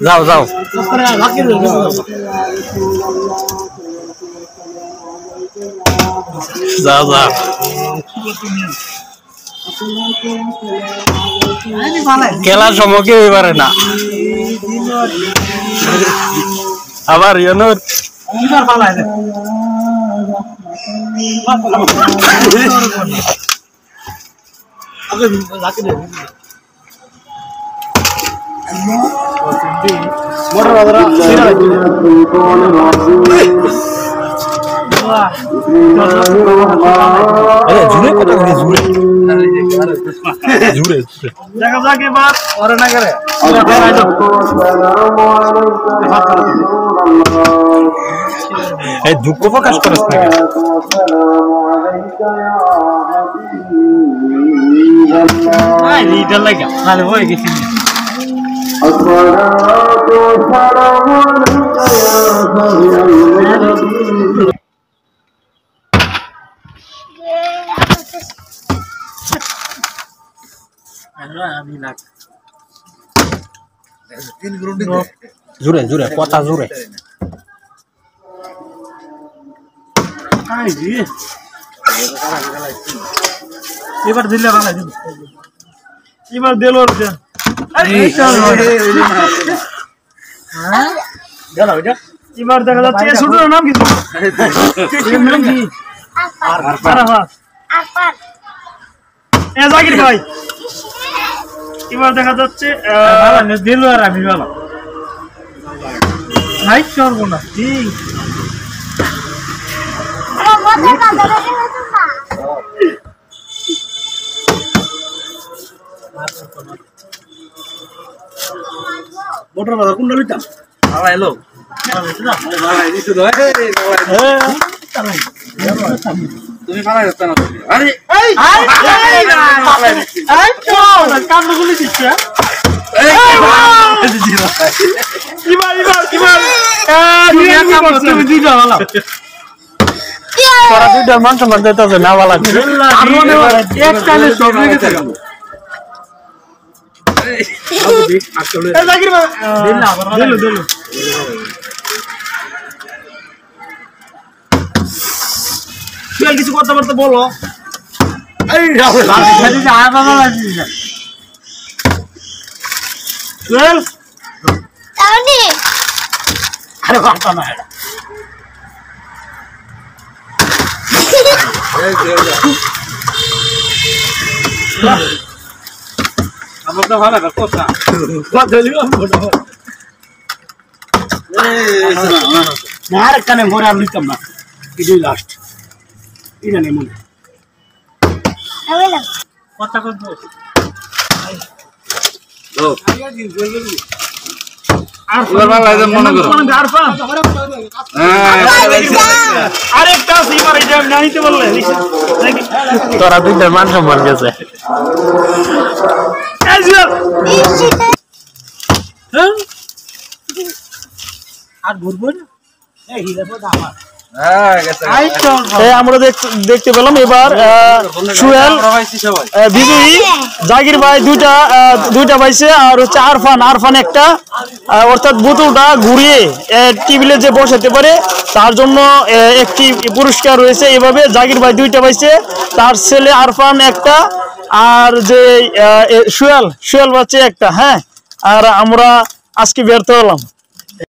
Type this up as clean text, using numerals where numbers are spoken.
যাও যাও যা যা খেলার সময় কেউ পারে না আবার ইয়নুর জুড়ে কথা বলি জুড়ে দেখা যাক এবার ওরে না করে এই দুঃখ প্রকাশ করিস না আই লিডার লাগা তাহলে হয়ে গেছে জুড়ে জুড়ে কথা জুড়ে এবার দিলে ভালো এবার দিল এবার দেখা যাচ্ছে ছোটর নাম কি জাকির ভাই এবার দেখা যাচ্ছে দিল আর আমি বাবা নাই সর্বনা ঠিক মোটর বাবা কোন লবিটা বাবা এলো তুমি পালা যাচ্ছ না আরে কামগুলি দিচ্ছে মান সম্মান দিতে না ভালো কিছু কথাবার্তা বলো আরে বার্তা না আমার তো ভালো কথা কানে ভরে আর নিতাম না এটাই লাস্ট এটা নেই মনে কথা কথা তোরা দুইটা মান সম্মান গেছে আর ঘুরবো না আমরা দেখতে পেলাম এবার সুহেল বিজয়ী জাকির ভাই দুইটা পাইছে আর হচ্ছে আরফান একটা অর্থাৎ বোতলটা ঘুরিয়ে টেবিলে যে বসাতে পারে তার জন্য একটি পুরস্কার রয়েছে। এভাবে জাকির ভাই দুইটা পাইছে, তার ছেলে আরফান একটা, আর যে সুহেল পাচ্ছে একটা। হ্যাঁ, আর আমরা আজকে ব্যর্থ হলাম।